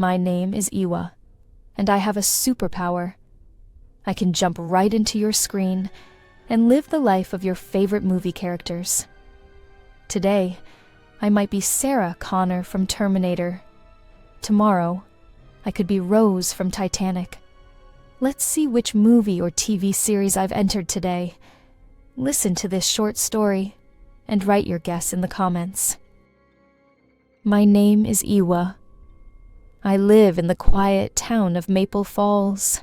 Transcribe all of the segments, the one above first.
My name is Iwa, and I have a superpower. I can jump right into your screen and live the life of your favorite movie characters. Today, I might be Sarah Connor from Terminator. Tomorrow, I could be Rose from Titanic. Let's see which movie or TV series I've entered today. Listen to this short story and write your guess in the comments. My name is Iwa. I live in the quiet town of Maple Falls.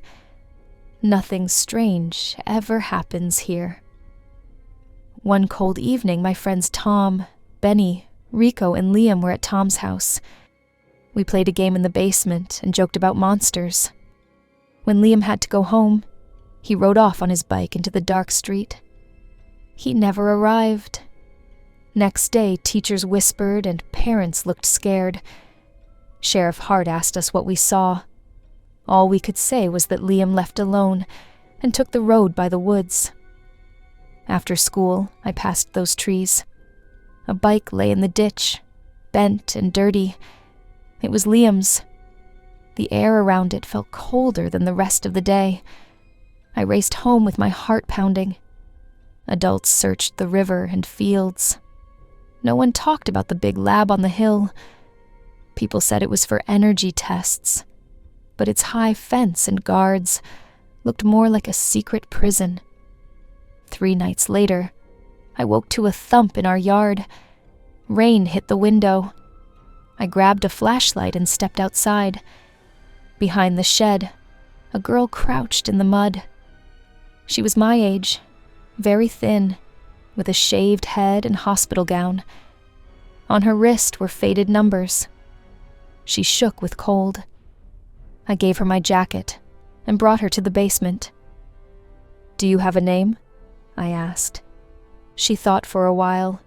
Nothing strange ever happens here. One cold evening, my friends Tom, Benny, Rico, and Liam were at Tom's house. We played a game in the basement and joked about monsters. When Liam had to go home, he rode off on his bike into the dark street. He never arrived. Next day, teachers whispered and parents looked scared. Sheriff Hart asked us what we saw. All we could say was that Liam left alone and took the road by the woods. After school, I passed those trees. A bike lay in the ditch, bent and dirty. It was Liam's. The air around it felt colder than the rest of the day. I raced home with my heart pounding. Adults searched the river and fields. No one talked about the big lab on the hill. People said it was for energy tests, but its high fence and guards looked more like a secret prison. 3 nights later, I woke to a thump in our yard. Rain hit the window. I grabbed a flashlight and stepped outside. Behind the shed, a girl crouched in the mud. She was my age, very thin, with a shaved head and hospital gown. On her wrist were faded numbers. She shook with cold. I gave her my jacket and brought her to the basement. "Do you have a name?" I asked. She thought for a while.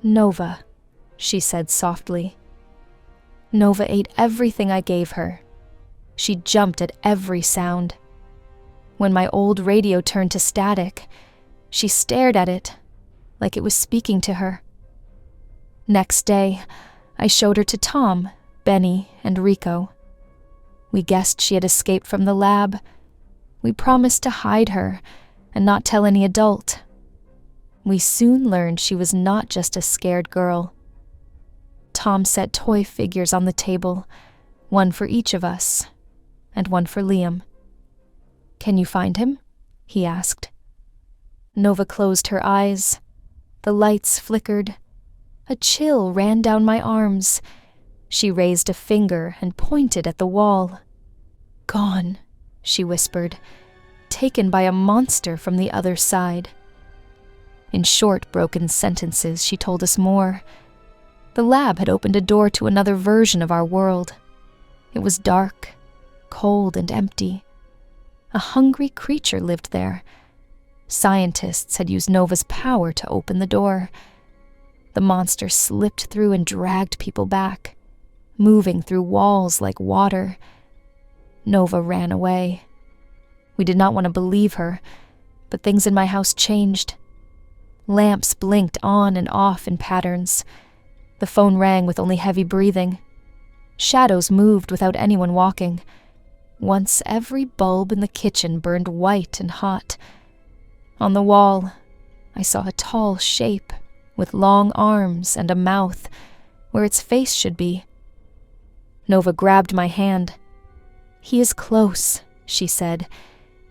"Nova," she said softly. Nova ate everything I gave her. She jumped at every sound. When my old radio turned to static, she stared at it like it was speaking to her. Next day, I showed her to Tom, Benny, and Rico. We guessed she had escaped from the lab. We promised to hide her and not tell any adult. We soon learned she was not just a scared girl. Tom set toy figures on the table, one for each of us, and one for Liam. "Can you find him?" he asked. Nova closed her eyes. The lights flickered. A chill ran down my arms. She raised a finger and pointed at the wall. "Gone," she whispered, "taken by a monster from the other side." In short, broken sentences, she told us more. The lab had opened a door to another version of our world. It was dark, cold, and empty. A hungry creature lived there. Scientists had used Nova's power to open the door. The monster slipped through and dragged people back, moving through walls like water. Nova ran away. We did not want to believe her, but things in my house changed. Lamps blinked on and off in patterns. The phone rang with only heavy breathing. Shadows moved without anyone walking. Once every bulb in the kitchen burned white and hot. On the wall, I saw a tall shape with long arms and a mouth where its face should be. Nova grabbed my hand. "He is close," she said.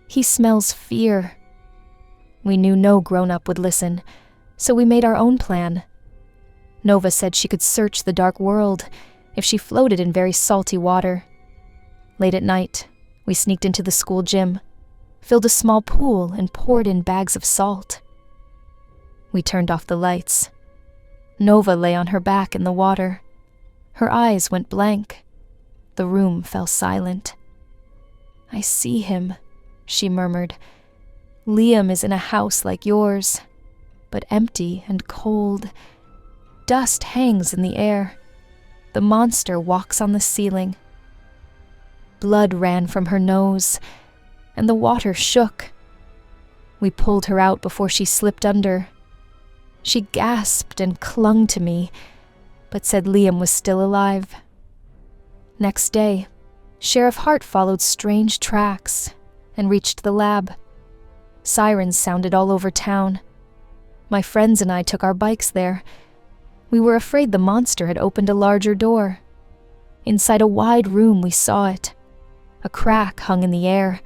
"He smells fear." We knew no grown-up would listen, so we made our own plan. Nova said she could search the dark world if she floated in very salty water. Late at night, we sneaked into the school gym, filled a small pool, and poured in bags of salt. We turned off the lights. Nova lay on her back in the water. Her eyes went blank. The room fell silent. "I see him," she murmured. "Liam is in a house like yours, but empty and cold. Dust hangs in the air. The monster walks on the ceiling." Blood ran from her nose, and the water shook. We pulled her out before she slipped under. She gasped and clung to me, but said Liam was still alive. Next day, Sheriff Hart followed strange tracks and reached the lab. Sirens sounded all over town. My friends and I took our bikes there. We were afraid the monster had opened a larger door. Inside a wide room we saw it. A crack hung in the air,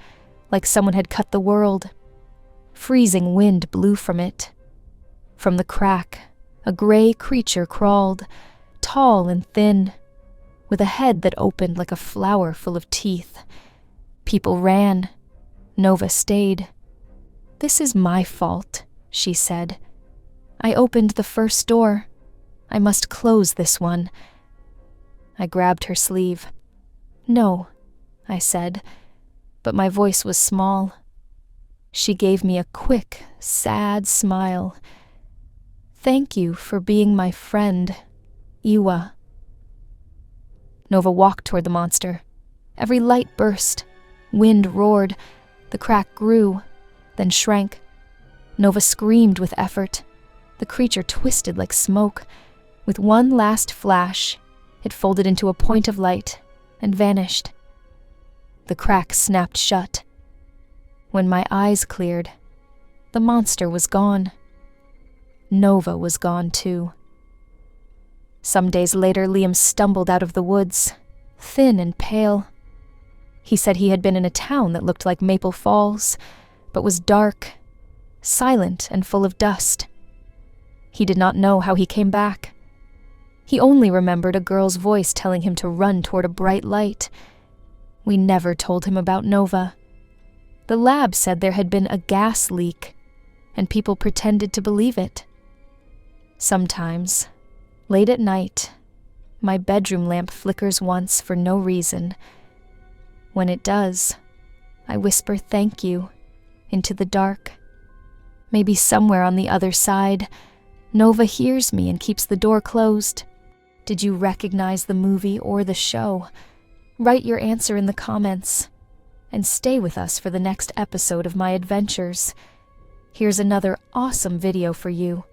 like someone had cut the world. Freezing wind blew from it. From the crack, a gray creature crawled, tall and thin, with a head that opened like a flower full of teeth. People ran. Nova stayed. "This is my fault," she said. "I opened the first door. I must close this one." I grabbed her sleeve. "No," I said, but my voice was small. She gave me a quick, sad smile. "Thank you for being my friend, Iwa." Nova walked toward the monster. Every light burst. Wind roared. The crack grew, then shrank. Nova screamed with effort. The creature twisted like smoke. With one last flash, it folded into a point of light and vanished. The crack snapped shut. When my eyes cleared, the monster was gone. Nova was gone too. Some days later, Liam stumbled out of the woods, thin and pale. He said he had been in a town that looked like Maple Falls, but was dark, silent, and full of dust. He did not know how he came back. He only remembered a girl's voice telling him to run toward a bright light. We never told him about Nova. The lab said there had been a gas leak, and people pretended to believe it. Sometimes, late at night, my bedroom lamp flickers once for no reason. When it does, I whisper thank you into the dark. Maybe somewhere on the other side, Nova hears me and keeps the door closed. Did you recognize the movie or the show? Write your answer in the comments, and stay with us for the next episode of my adventures. Here's another awesome video for you.